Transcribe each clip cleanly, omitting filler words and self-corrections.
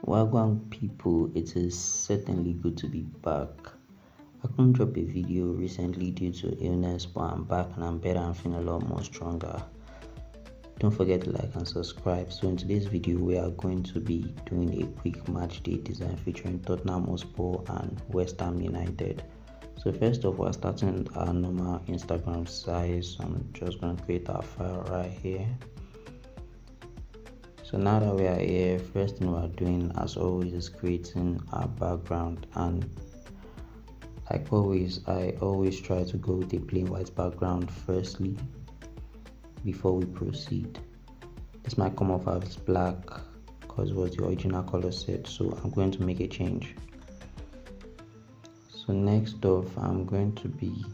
Wagwan people, it is certainly good to be back. I couldn't drop a video recently due to illness, but I'm back and I'm better and feeling a lot more stronger. Don't forget to like and subscribe. So in today's video, we are going to be doing a quick match day design featuring Tottenham Hotspur and West Ham United. So first off, we're starting with our normal Instagram size. I'm just going to create our file right here. So now that we are here, first thing we are doing as always is creating our background, and like always, I always try to go with a plain white background firstly before we proceed. This might come off as black because it was the original color set, so I'm going to make a change. So next off, I'm going to be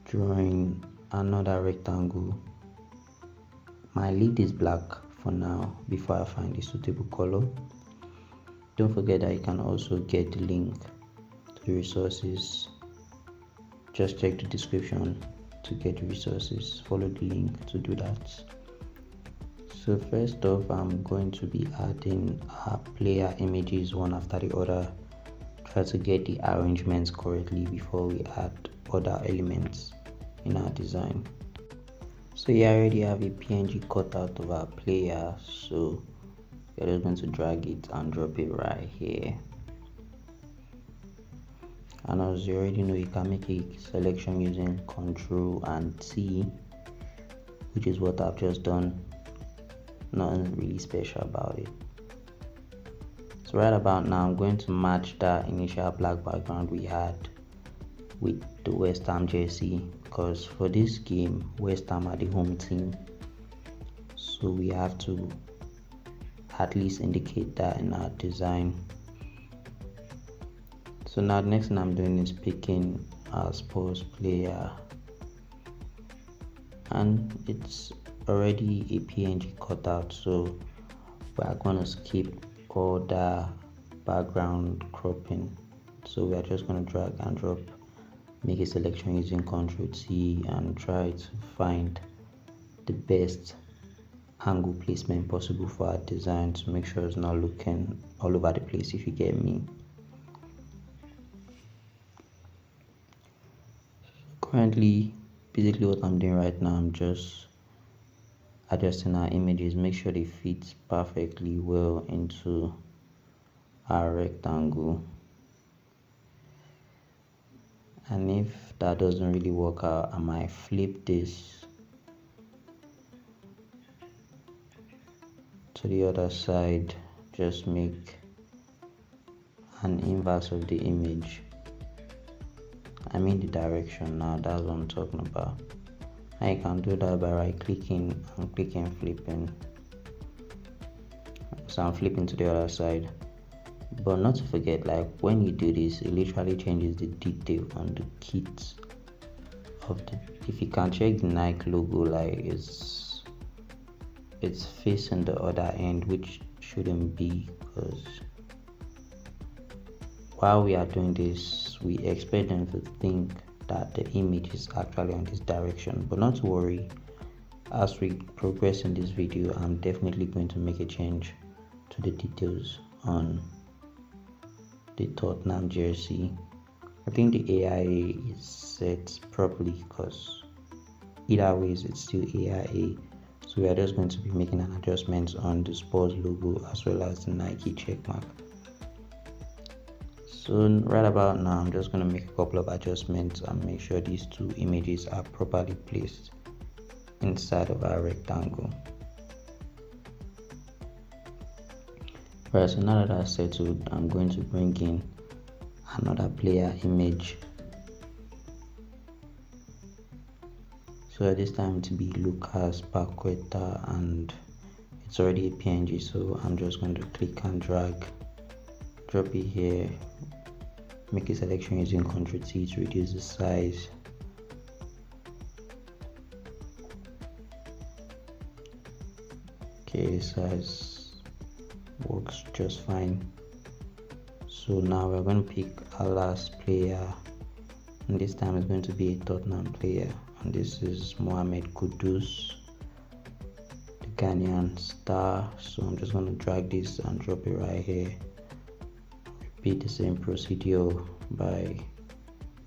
drawing another rectangle. My lead is black for now before I find a suitable color. Don't forget that you can also get the link to the resources. Just check the description to get the resources. Follow the link to do that. So first off, I'm going to be adding our player images one after the other. Try to get the arrangements correctly before we add other elements in our design. So here I already have a PNG cut out of our player, so we're just going to drag it and drop it right here. And as you already know, you can make a selection using Ctrl and T, which is what I've just done. Nothing really special about it. So right about now, I'm going to match that initial black background we had with the West Ham jersey, because for this game West Ham are the home team, so we have to at least indicate that in our design. So now the next thing I'm doing is picking our Spurs player, and it's already a PNG cutout, so we are going to skip all the background cropping. So we are just going to drag and drop, make a selection using Ctrl T, and try to find the best angle placement possible for our design to make sure it's not looking all over the place, if you get me. Currently, basically what I'm doing right now, I'm just adjusting our images, make sure they fit perfectly well into our rectangle. And if that doesn't really work out, I might flip this to the other side, just make an inverse of the image. I mean the direction now, that's what I'm talking about. And you can do that by right clicking and clicking flipping. So I'm flipping to the other side. But not to forget, like when you do this, it literally changes the detail on the kit of the. If you can check the Nike logo, like it's facing the other end, which shouldn't be, because while we are doing this, we expect them to think that the image is actually on this direction. But not to worry, as we progress in this video, I'm definitely going to make a change to the details on the Tottenham jersey. I think the AIA is set properly, because either ways it's still AIA. So we are just going to be making an adjustment on the Spurs logo as well as the Nike checkmark. So right about now, I'm just going to make a couple of adjustments and make sure these two images are properly placed inside of our rectangle. Right, so now that that's settled, I'm going to bring in another player image. So this time to be Lucas Paqueta, and it's already a PNG, so I'm just going to click and drag, drop it here, make a selection using Ctrl T to reduce the size. Okay, the size works just fine. So now we're going to pick our last player, and this time it's going to be a Tottenham player, and this is Mohamed Kudus, the Ghanaian star. So I'm just going to drag this and drop it right here. Repeat the same procedure by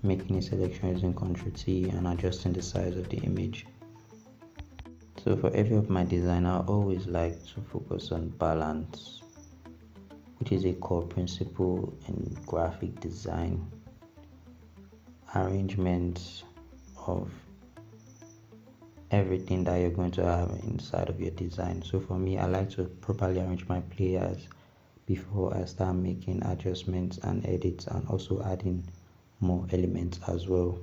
making a selection using Ctrl T and adjusting the size of the image. So for every of my design, I always like to focus on balance, which is a core principle in graphic design. Arrangement of everything that you're going to have inside of your design. So for me, I like to properly arrange my players before I start making adjustments and edits, and also adding more elements as well.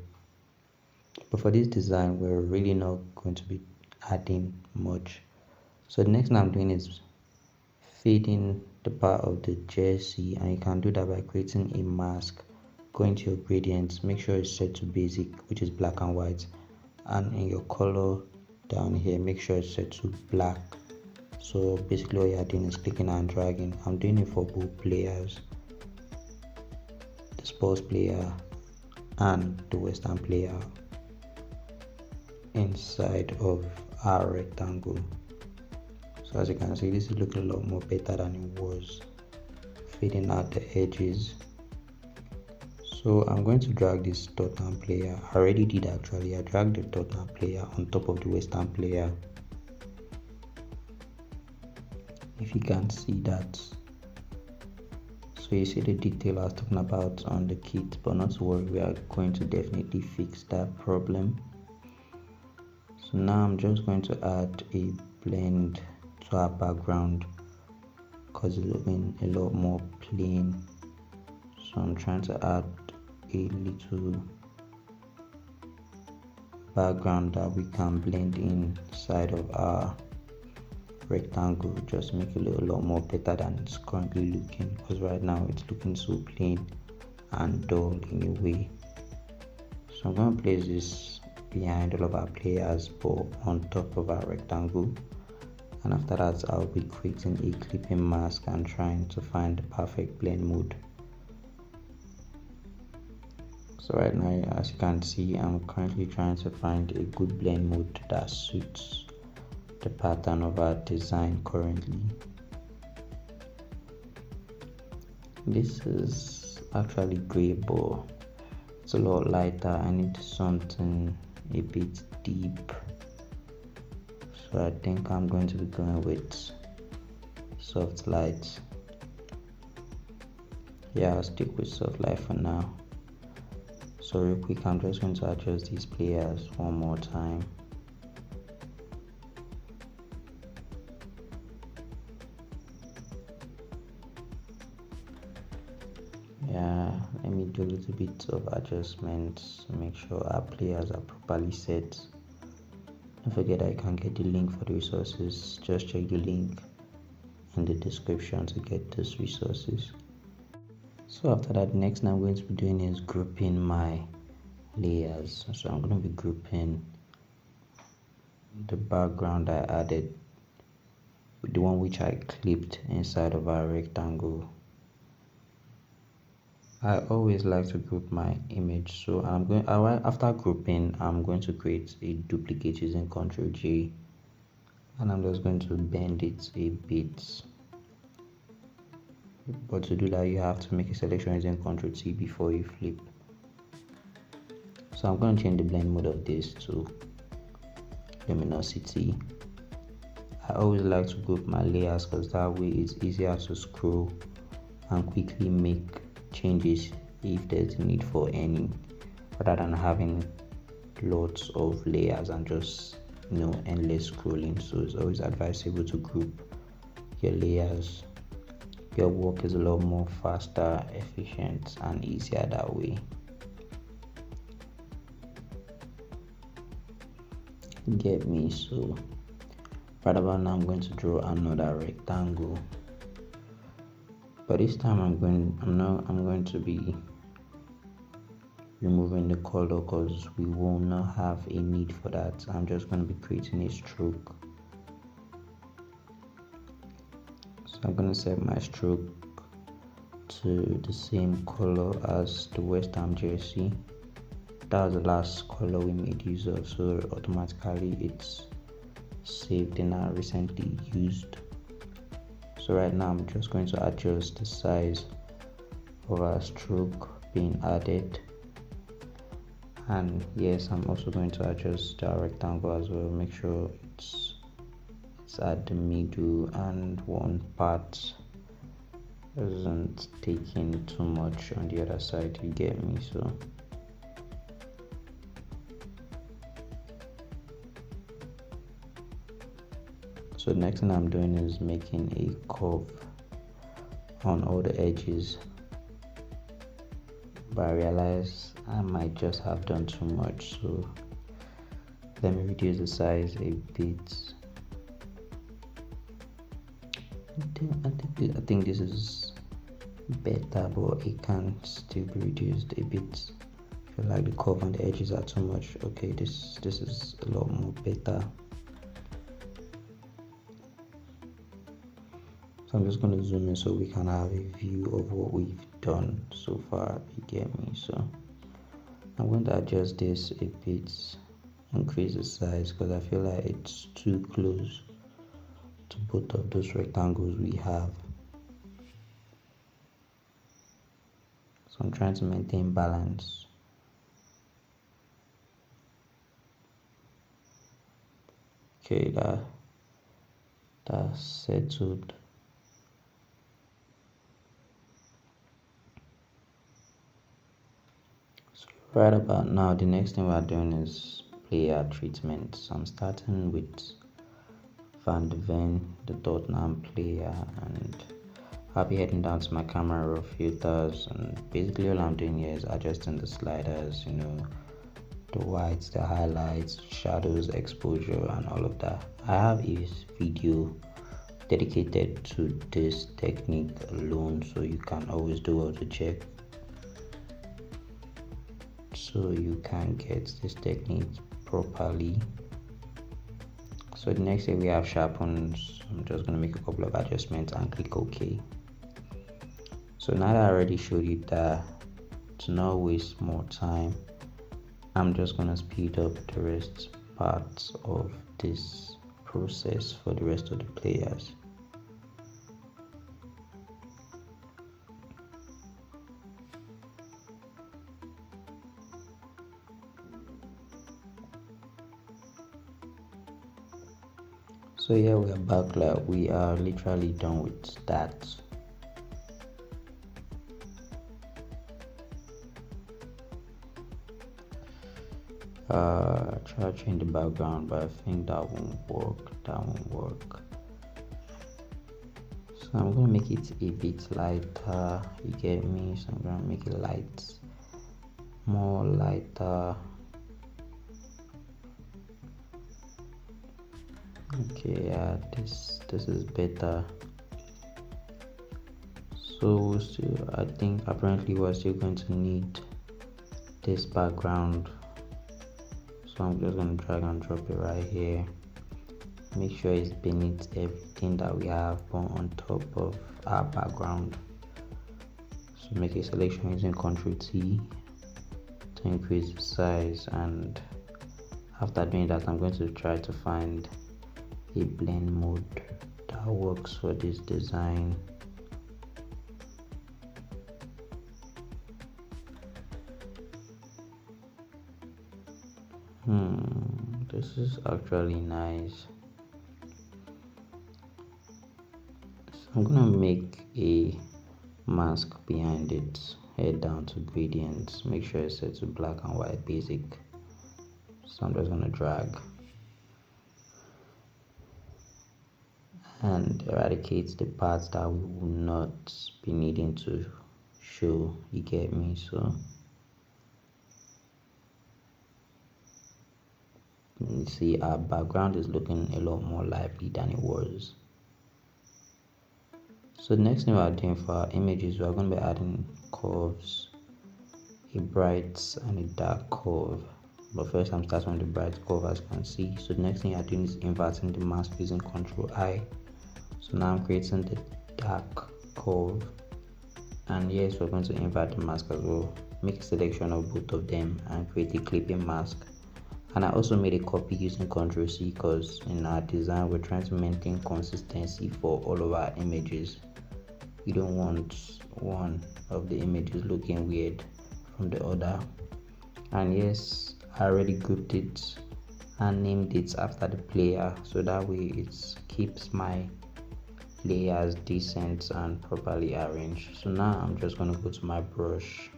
But for this design, we're really not going to be adding much. So the next thing I'm doing is fading the part of the jersey, and you can do that by creating a mask. Go into your gradients, make sure it's set to basic, which is black and white, and in your color down here, make sure it's set to black. So basically what you're doing is clicking and dragging. I'm doing it for both players, the Spurs player and the West Ham player, inside of our rectangle. So as you can see, this is looking a lot more better than it was, fading out the edges. So I'm going to drag this Tottenham player. I already did actually. I dragged the Tottenham player on top of the West Ham player. If you can see that. So you see the detail I was talking about on the kit, but not to worry, we are going to definitely fix that problem. So now I'm just going to add a blend to our background because it's looking a lot more plain. So I'm trying to add a little background that we can blend inside of our rectangle, just make it look a lot more better than it's currently looking, because right now it's looking so plain and dull in a way. So I'm going to place this behind all of our players but on top of our rectangle, and after that I'll be creating a clipping mask and trying to find the perfect blend mode. So right now, as you can see, I'm currently trying to find a good blend mode that suits the pattern of our design currently. This is actually grey, but it's a lot lighter. I need something a bit deep, so I think I'm going to be going with soft light. Yeah, I'll stick with soft light for now. So real quick, I'm just going to adjust these players one more time. Yeah, let me do a little bit of adjustments to make sure our players are properly set. Don't forget that you can get the link for the resources. Just check the link in the description to get those resources. So after that, next thing I'm going to be doing is grouping my layers. So I'm going to be grouping the background I added with the one which I clipped inside of our rectangle. I always like to group my image, so after grouping, I'm going to create a duplicate using Ctrl J, and I'm just going to bend it a bit. But to do that, you have to make a selection using Ctrl T before you flip. So I'm going to change the blend mode of this to luminosity. I always like to group my layers because that way it's easier to scroll and quickly make changes if there's a need for any, rather than having lots of layers and just endless scrolling. So it's always advisable to group your layers. Your work is a lot more faster, efficient, and easier that way. Get me? So right about now I'm going to draw another rectangle, but this time I'm going to be removing the color because we will not have a need for that. I'm just going to be creating a stroke. So I'm going to set my stroke to the same color as the West Ham jersey. That was the last color we made use of, so automatically it's saved in our recently used. So right now I'm just going to adjust the size of our stroke being added, and yes, I'm also going to adjust the rectangle as well. Make sure it's at the middle and one part isn't taking too much on the other side, you get me? So the next thing I'm doing is making a curve on all the edges, but I realize I might just have done too much, so let me reduce the size a bit. I think this is better, but it can still be reduced a bit. I feel like the curve on the edges are too much. Okay, this is a lot more better. So I'm just going to zoom in so we can have a view of what we've done so far, you get me? So I'm going to adjust this a bit, increase the size, because I feel like it's too close to both of those rectangles we have. So I'm trying to maintain balance. Okay, that's settled. So right about now, the next thing we're doing is player treatment. So I'm starting with Van de Ven, the Tottenham player, and I'll be heading down to my camera raw filters, and basically all I'm doing here is adjusting the sliders, the whites, the highlights, shadows, exposure, and all of that. I have a video dedicated to this technique alone, so you can always do auto check, so you can get this technique properly. So the next thing we have sharpens. I'm just going to make a couple of adjustments and click OK. So now that I already showed you that, to not waste more time, I'm just going to speed up the rest parts of this process for the rest of the players. So yeah, we are back. Like, we are literally done with that. Try to change the background, but I think that won't work. So I'm gonna make it a bit lighter, you get me? So I'm gonna make it more lighter. Okay, yeah, this is better. So I think apparently we're still going to need this background, so I'm just going to drag and drop it right here. Make sure it's beneath everything that we have on top of our background. So make a selection using Ctrl T to increase the size, and after doing that, I'm going to try to find a blend mode that works for this design. This is actually nice. So I'm gonna make a mask behind it. Head down to gradients, make sure it's set to black and white basic. So I'm just gonna drag and eradicate the parts that we will not be needing to show, you get me? So you see our background is looking a lot more lively than it was. So the next thing we are doing for our images, we are going to be adding curves, a bright and a dark curve. But first I'm starting with the bright curve, as you can see. So the next thing you are doing is inverting the mask using Ctrl I. So now I'm creating the dark curve, and yes, we're going to invert the mask as well. Make a selection of both of them and create a clipping mask, And I also made a copy using Ctrl C because in our design we're trying to maintain consistency for all of our images. You don't want one of the images looking weird from the other. And yes, I already grouped it and named it after the player, so that way it keeps my layers decent and properly arranged. So now I'm just going to go to my brush,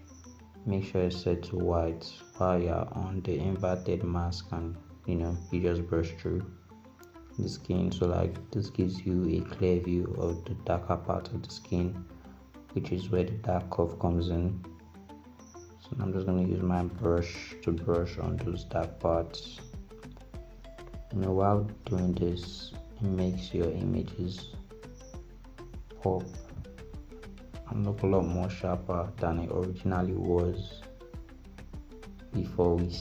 make sure it's set to white while you're on the inverted mask, and you just brush through the skin, so like this gives you a clear view of the darker part of the skin, which is where the dark curve comes in. So I'm just going to use my brush to brush on those dark parts. While doing this, it makes your images pop and look a lot more sharper than it originally was before we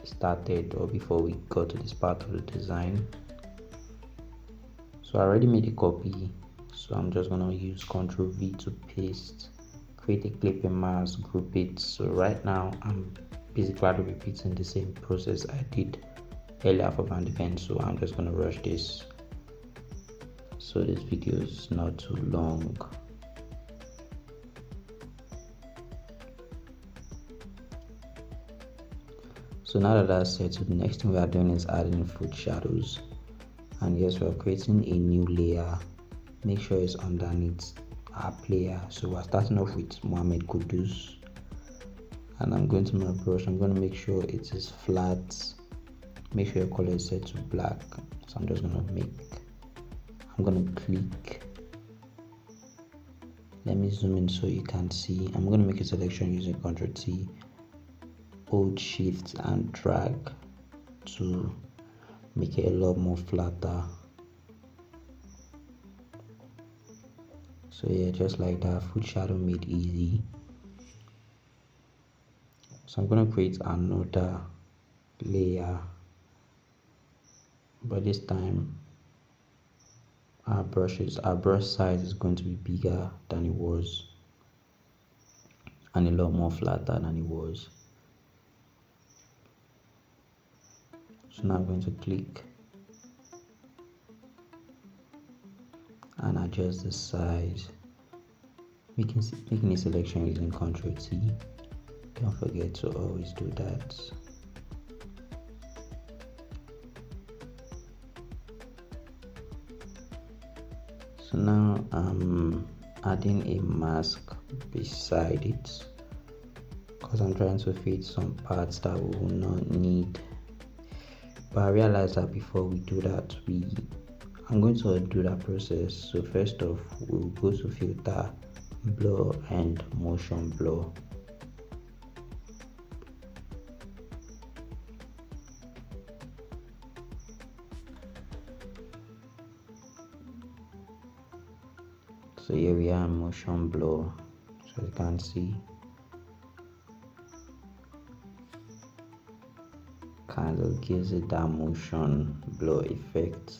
started, or before we got to this part of the design. So I already made a copy, so I'm just going to use Ctrl V to paste, create a clipping mask, group it. So right now I'm basically repeating the same process I did earlier for Van de Ven, so I'm just going to rush this so this video is not too long. So now that that's set, so the next thing we are doing is adding foot shadows. And yes, we're creating a new layer. Make sure it's underneath our player. So we're starting off with Mohamed Kudus, and I'm going to my brush. I'm going to make sure it is flat. Make sure your color is set to black. So I'm just going to click. Let me zoom in so you can see. I'm going to make a selection using Ctrl T, hold shift and drag to make it a lot more flatter. So yeah, just like that, foot shadow made easy. So I'm going to create another layer, but this time our brush size is going to be bigger than it was and a lot more flatter than it was. So now I'm going to click and adjust the size, making a selection using Ctrl T. Don't forget to always do that. So now I'm adding a mask beside it because I'm trying to fit some parts that we will not need. But I realized that before we do that, I'm going to do that process. So first off, we'll go to filter, blur and motion blur. So here we are in motion blur, so you can see kind of gives it that motion blur effect.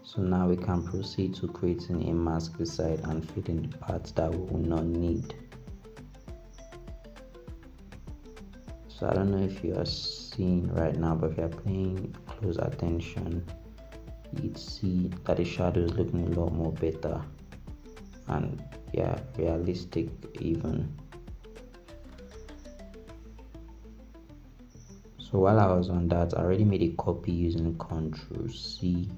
So now we can proceed to creating a mask beside and filling the parts that we will not need. So I don't know if you are seeing right now, but if you are paying close attention, you'd see that the shadow is looking a lot more better and yeah, realistic even. So while I was on that, I already made a copy using Ctrl C.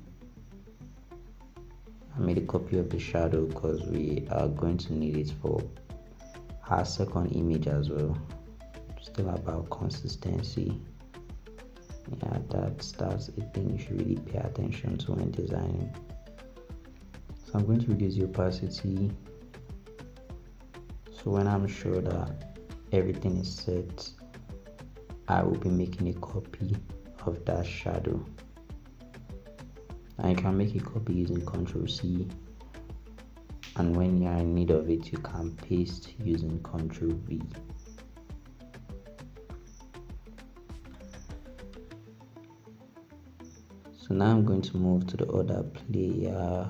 I made a copy of the shadow because we are going to need it for our second image as well. Still about consistency. Yeah, that's a thing you should really pay attention to when designing. So I'm going to reduce the opacity. So when I'm sure that everything is set, I will be making a copy of that shadow. And you can make a copy using Ctrl C, and when you are in need of it, you can paste using Ctrl V. So now I'm going to move to the other player.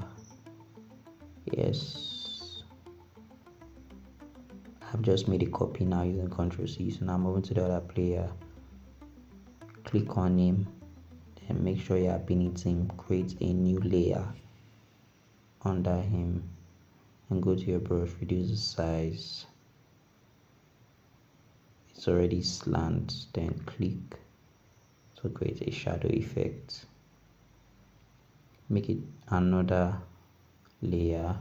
Yes, I've just made a copy now using Ctrl C. So now I'm moving to the other player, click on him, then make sure you are beneath him, create a new layer under him, and go to your brush, reduce the size. It's already slant, then click to create a shadow effect. Make it another layer,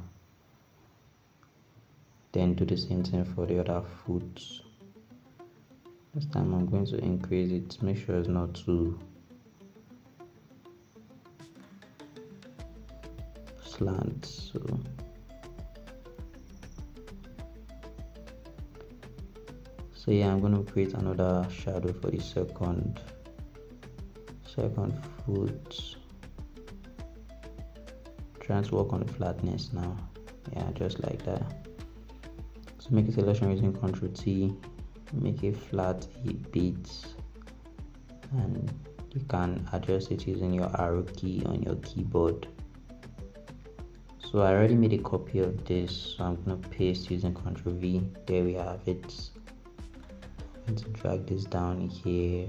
then do the same thing for the other foot. This time I'm going to increase it, make sure it's not too slant. So yeah, I'm going to create another shadow for the second foot. Trying to work on the flatness now. Yeah, just like that. So make a selection using Ctrl T, make it flat a bit, and you can adjust it using your arrow key on your keyboard. So I already made a copy of this, so I'm going to paste using Ctrl V. There we have it. I'm going to drag this down here.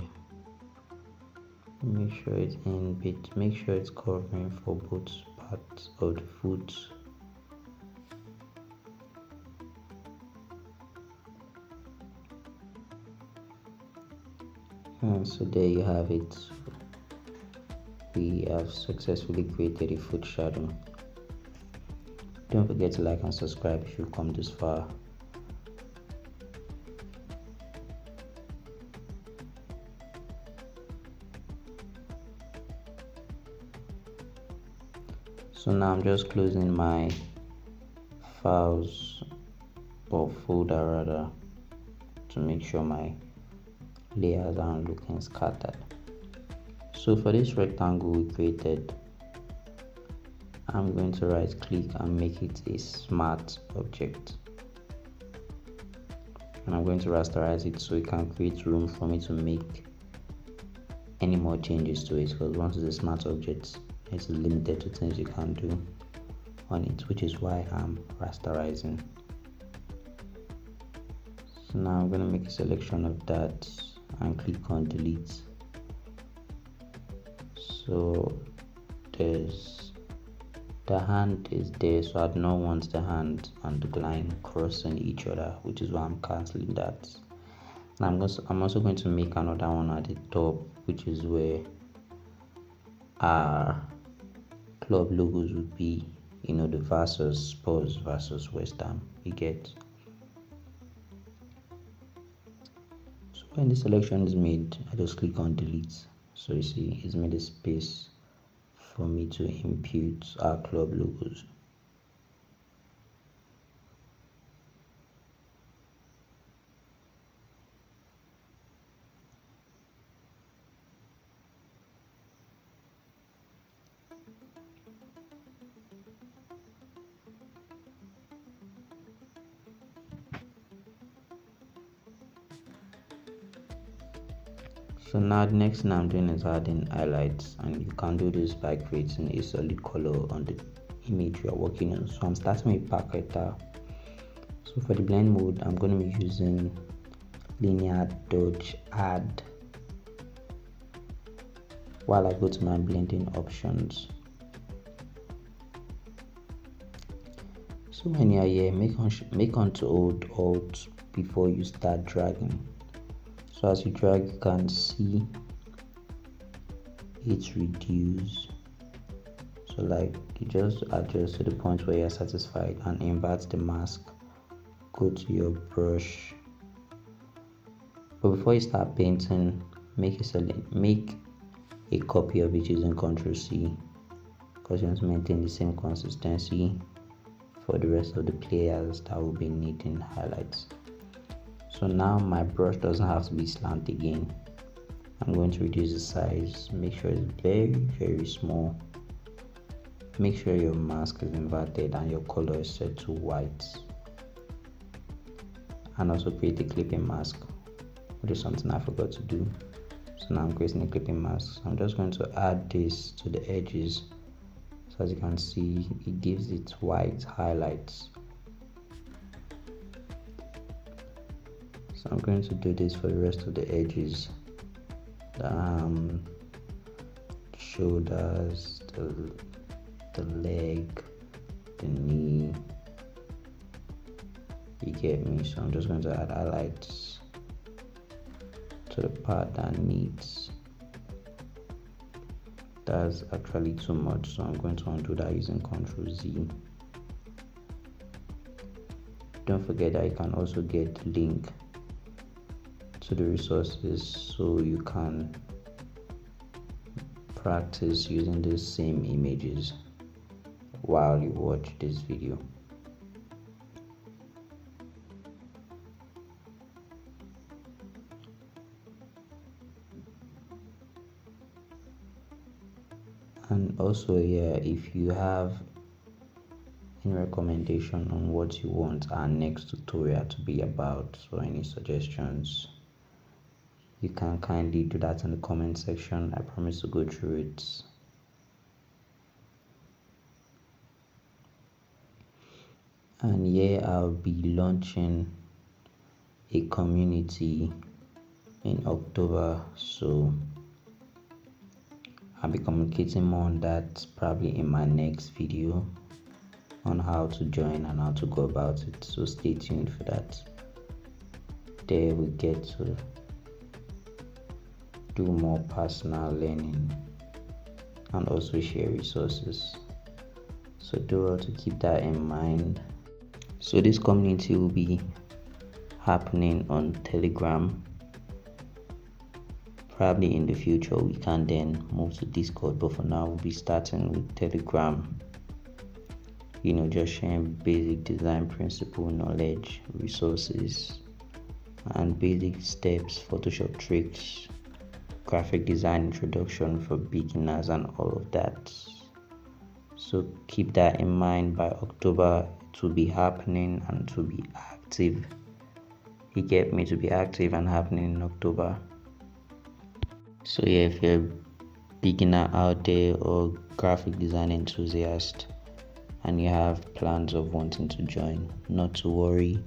Make sure it's in bit, make sure it's covering for both parts of the foot. And so there you have it. We have successfully created a foot shadow. Don't forget to like and subscribe if you've come this far. So now I'm just closing my files or folder rather to make sure my layers aren't looking scattered. So for this rectangle we created, I'm going to right click and make it a smart object, and I'm going to rasterize it so it can create room for me to make any more changes to it, because once it's a smart object, it's limited to things you can do on it, which is why I'm rasterizing. So now I'm going to make a selection of that and click on delete. So the hand is there, so I do not want the hand and the line crossing each other, which is why I'm cancelling that. And I'm also going to make another one at the top, which is where our club logos would be, the versus Spurs versus West Ham, you get. So when the selection is made, I just click on delete. So you see it's made a space for me to impute our club logos. So now the next thing I'm doing is adding highlights, and you can do this by creating a solid color on the image you are working on. So I'm starting with Packeta. So for the blend mode, I'm going to be using linear dodge add while I go to my blending options. So when you are here, make on to hold Alt before you start dragging. So as you drag, you can see it reduce. So like you just adjust to the point where you're satisfied and invert the mask. Go to your brush. But before you start painting, make a copy of it using Ctrl C, because you want to maintain the same consistency for the rest of the players that will be needing highlights. So now my brush doesn't have to be slant again. I'm going to reduce the size, make sure it's very, very small. Make sure your mask is inverted and your color is set to white. And also create a clipping mask, which is something I forgot to do. So now I'm creating a clipping mask. So I'm just going to add this to the edges. So as you can see, it gives it white highlights. So I'm going to do this for the rest of the edges. the shoulders, the leg, the knee. You get me? So I'm just going to add highlights to the part that needs. That's actually too much, so I'm going to undo that using Ctrl Z. Don't forget that you can also get the link to the resources so you can practice using the same images while you watch this video. And also, if you have any recommendation on what you want our next tutorial to be about, or any suggestions, you can kindly do that in the comment section. I promise to go through it. And I'll be launching a community in October, so I'll be communicating more on that probably in my next video on how to join and how to go about it, so stay tuned for that. There we get to do more personal learning and also share resources, so do well to keep that in mind. So this community will be happening on Telegram. Probably in the future we can then move to Discord, but for now we'll be starting with Telegram. Just sharing basic design principle knowledge, resources, and basic steps, Photoshop tricks, graphic design introduction for beginners, and all of that. So keep that in mind. By October it will be happening and to be active. You get me? To be active and happening in October. So if you're a beginner out there or graphic design enthusiast and you have plans of wanting to join, not to worry.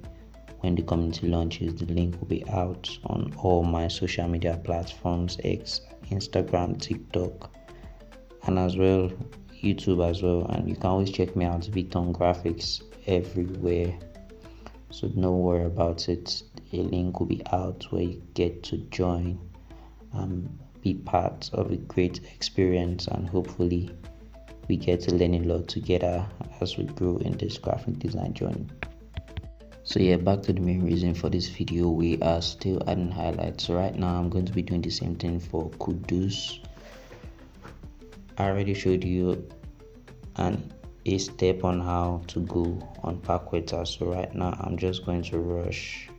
When the community launches, the link will be out on all my social media platforms: X, Instagram, TikTok, and as well YouTube as well. And you can always check me out, Victon Graphics, everywhere. So don't worry about it. A link will be out where you get to join, be part of a great experience, and hopefully we get to learn a lot together as we grow in this graphic design journey. So back to the main reason for this video. We are still adding highlights. So right now I'm going to be doing the same thing for Kudus. I already showed you a step on how to go on Paqueta. So right now I'm just going to rush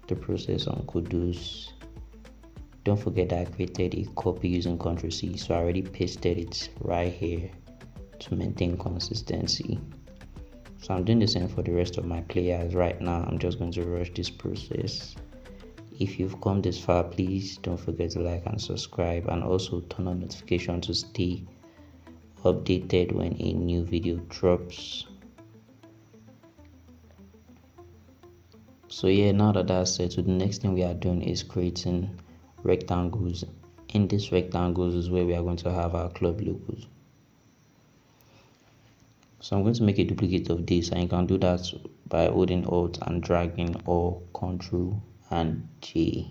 the process on Kudus. Don't forget that I created a copy using Ctrl C, so I already pasted it right here to maintain consistency. So I'm doing the same for the rest of my players. Right now I'm just going to rush this process. If you've come this far, please don't forget to like and subscribe, and also turn on notification to stay updated when a new video drops. So now that that's set, so the next thing we are doing is creating rectangles. In these rectangles is where we are going to have our club logos. So I'm going to make a duplicate of this, and you can do that by holding Alt and dragging, or Ctrl and J.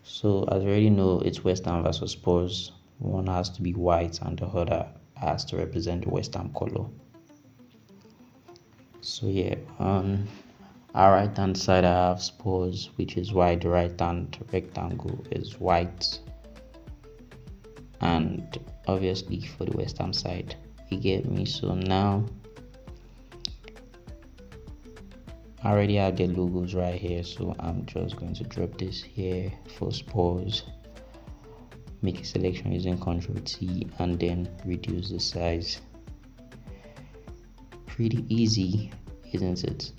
So as you already know, it's West Ham versus Spurs. One has to be white and the other has to represent the West Ham color. So on our right hand side I have Spurs, which is white. The right hand rectangle is white, and obviously for the West Ham side, you get me. So now I already have the logos right here, so I'm just going to drop this here for Spurs, make a selection using Ctrl T, and then reduce the size. Pretty easy, isn't it?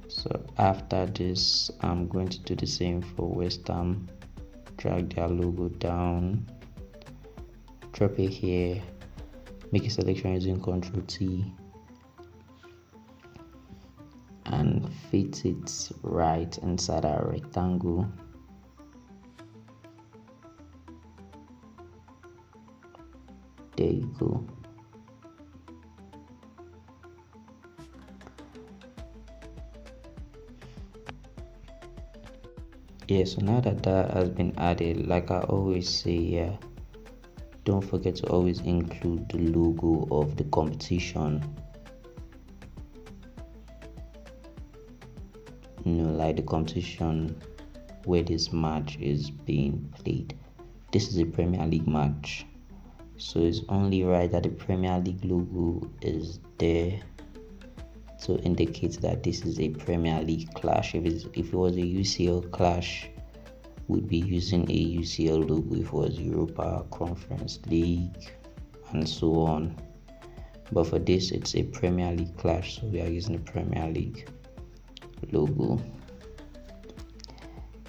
So after this, I'm going to do the same for West Ham. Drag their logo down, drop it here, make a selection using Ctrl T, and fit it right inside our rectangle. There you go. Yeah, so now that that has been added, like I always say, yeah, don't forget to always include the logo of the competition. Like the competition where this match is being played. This is a Premier League match, so it's only right that the Premier League logo is there to indicate that this is a Premier League clash. If it was a UCL clash, we'd be using a UCL logo. If it was Europa Conference League and so on, but for this it's a Premier League clash, so we are using the Premier League logo.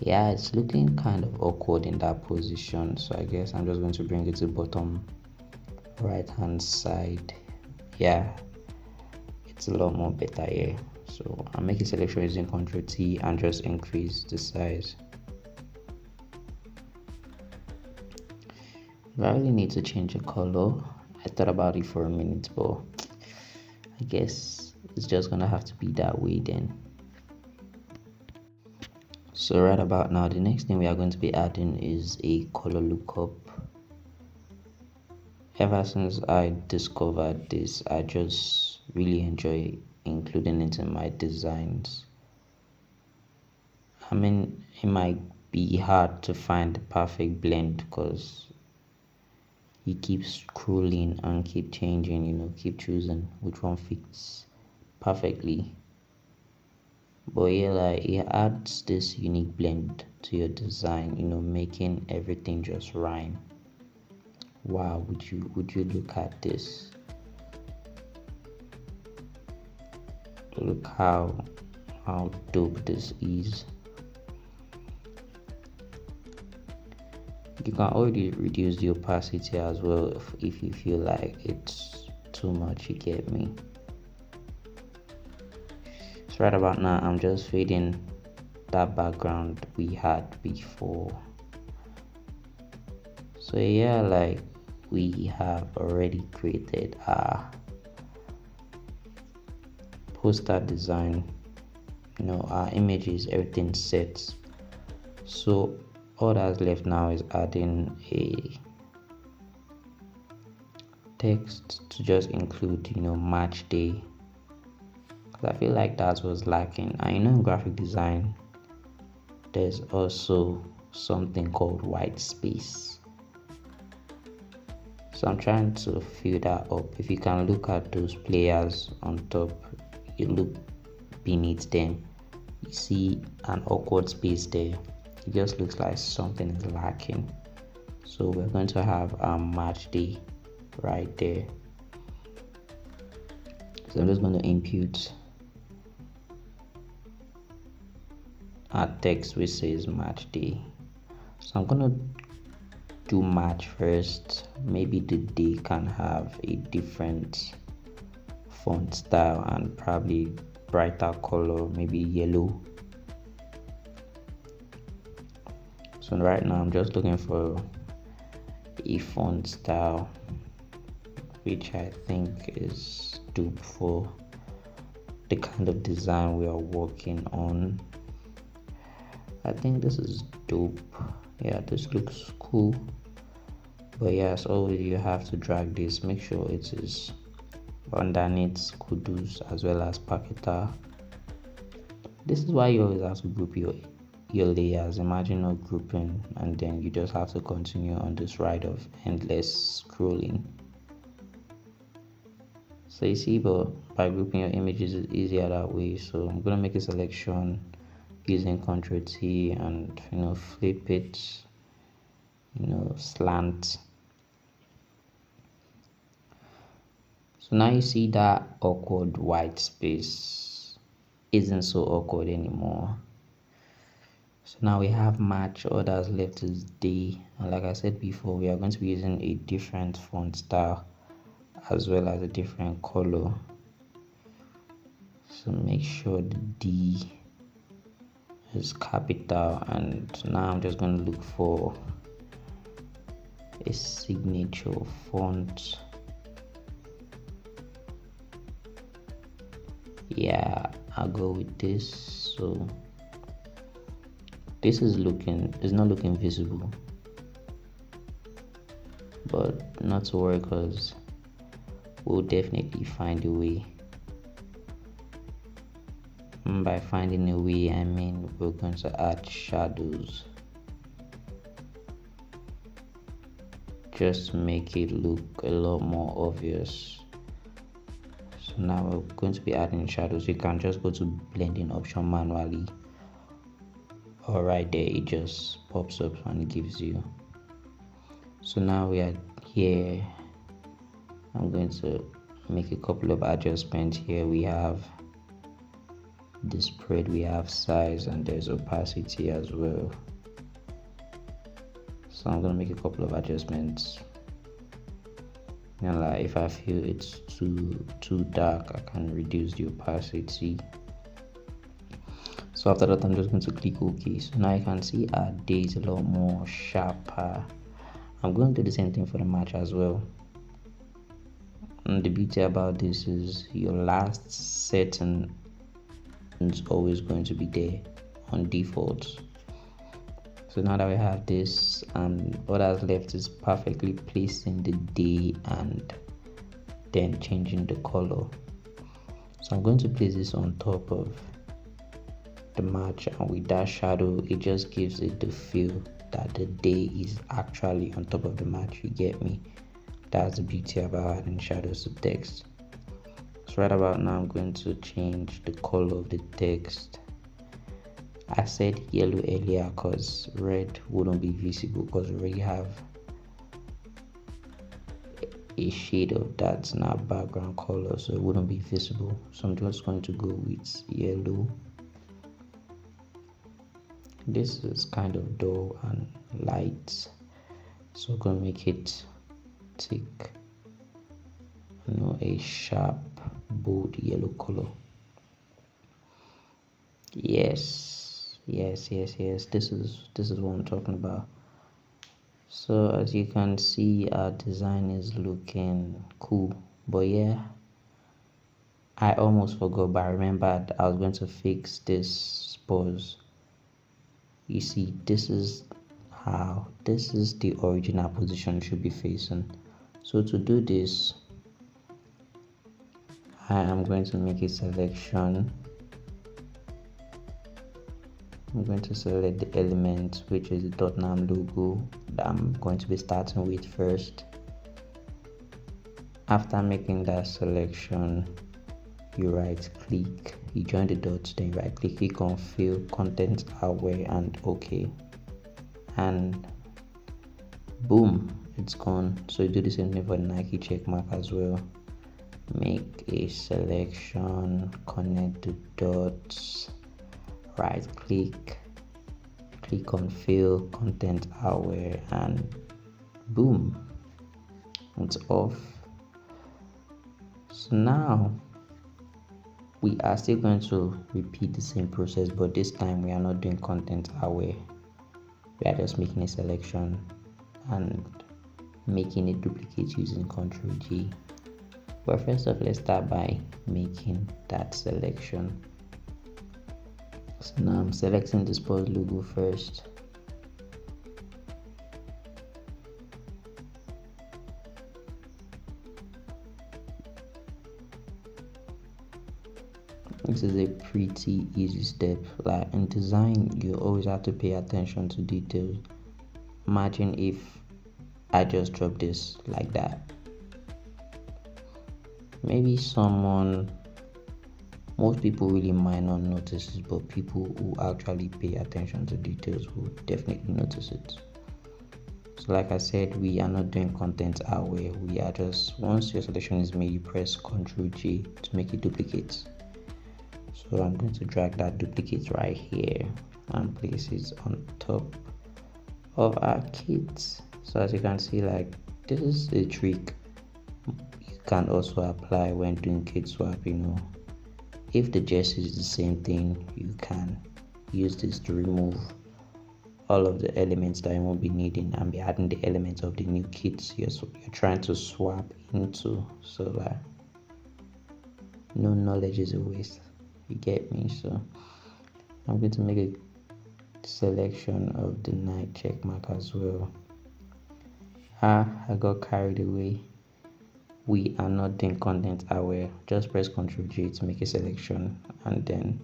Yeah, it's looking kind of awkward in that position, so I guess I'm just going to bring it to bottom right hand side. Yeah, it's a lot more better here. So I'm making selection using Ctrl T and just increase the size. If I really need to change the color, I thought about it for a minute, but I guess it's just gonna have to be that way then. So right about now, the next thing we are going to be adding is a color lookup. Ever since I discovered this, I just really enjoy including it in my designs. I mean, it might be hard to find the perfect blend because you keep scrolling and keep changing, keep choosing which one fits perfectly. But yeah, like it adds this unique blend to your design, making everything just rhyme. Wow, would you look at this? Look how dope this is. You can already reduce the opacity as well if you feel like it's too much, you get me. So right about now I'm just fading that background we had before. So yeah, like we have already created our poster design, our images, everything set. So all that's left now is adding a text to just include match day, because I feel like that was lacking. And in graphic design there's also something called white space, so I'm trying to fill that up. If you can look at those players on top, you look beneath them, you see an awkward space there. It just looks like something is lacking, so we're going to have a match day right there. So I'm just going to input a text which says match day. So I'm going to do match first. Maybe the day can have a different font style and probably brighter color, maybe yellow. So right now I'm just looking for a font style which I think is dope for the kind of design we are working on. I think this is dope. Yeah, this looks cool. But yeah, as always, you have to drag this. Make sure it is underneath Kudus as well as Pakita. This is why you always have to group your layers. Imagine not grouping and then you just have to continue on this ride of endless scrolling. So you see, but by grouping your images is easier that way. So I'm gonna make a selection using Ctrl T and flip it, slant. So now you see that awkward white space isn't so awkward anymore. So now we have match, all that's left is day, and like I said before, we are going to be using a different font style as well as a different color. So make sure the D is capital, and now I'm just going to look for a signature font. Yeah, I'll go with this. So this is not looking visible, but not to worry, because we'll definitely find a way. And by finding a way, I mean we're going to add shadows just to make it look a lot more obvious. So now we're going to be adding shadows. You can just go to blending option manually, or right there it just pops up and it gives you. So now we are here. I'm going to make a couple of adjustments here. We have the spread, we have size, and there's opacity as well. So I'm going to make a couple of adjustments. And like if I feel it's too dark, I can reduce the opacity. So after that, I'm just going to click OK. So now you can see our day is a lot more sharper. I'm going to do the same thing for the match as well. And the beauty about this is your last setting is always going to be there on default. So now that we have this, and what that's left is perfectly placing the day and then changing the color. So I'm going to place this on top of the match, and with that shadow, it just gives it the feel that the day is actually on top of the match. You get me? That's the beauty about adding shadows to text. So right about now, I'm going to change the color of the text. I said yellow earlier because red wouldn't be visible, because we already have a shade of that in our background color, so it wouldn't be visible. So I'm just going to go with yellow. This is kind of dull and light, so I'm going to make it thick, a sharp, bold yellow color. Yes. This is what I'm talking about. So as you can see, our design is looking cool. But yeah, I almost forgot, but I remembered I was going to fix this Spurs. You see, this is the original position should be facing. So to do this, I am going to make a selection. I'm going to select the element, which is the Tottenham logo, that I'm going to be starting with first. After making that selection, you right click, you join the dots, then you right click on fill content aware and OK, and boom, it's gone. So you do the same thing for the Nike check mark as well. Make a selection, connect the dots, right click on fill content aware, and boom, it's off. So now we are still going to repeat the same process, but this time we are not doing content aware. We are just making a selection and making a duplicate using Ctrl G. But first off, let's start by making that selection. So now I'm selecting the Spurs logo first. This is a pretty easy step. Like in design, you always have to pay attention to details. Imagine if I just drop this like that. Maybe most people really might not notice it, but people who actually pay attention to details will definitely notice it. So like I said, we are not doing content aware. We are just, once your selection is made, you press Ctrl G to make it duplicate. So I'm going to drag that duplicate right here and place it on top of our kit. So as you can see, like, this is a trick you can also apply when doing kit swap. If the jersey is the same thing, you can use this to remove all of the elements that you won't be needing and be adding the elements of the new kits you're trying to swap into, so that no knowledge is a waste. You get me? So I'm going to make a selection of the night check mark as well. I got carried away. We are not doing content aware. Just press Ctrl J to make a selection, and then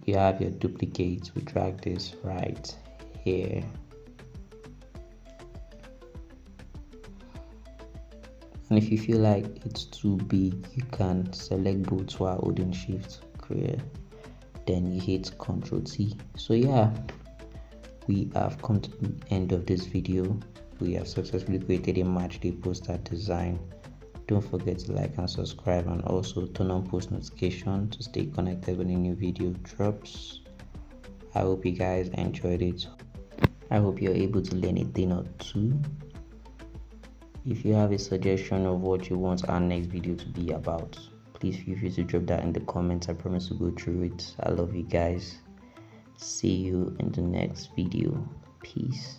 you have your duplicate. We drag this right here. And if you feel like it's too big, you can select both while holding shift, clear, then you hit Ctrl T. So yeah, we have come to the end of this video. We have successfully created a Matchday poster design. Don't forget to like and subscribe, and also turn on post notification to stay connected when a new video drops. I hope you guys enjoyed it. I hope you're able to learn a thing or two. If you have a suggestion of what you want our next video to be about, please feel free to drop that in the comments. I promise to go through it. I love you guys. See you in the next video. Peace.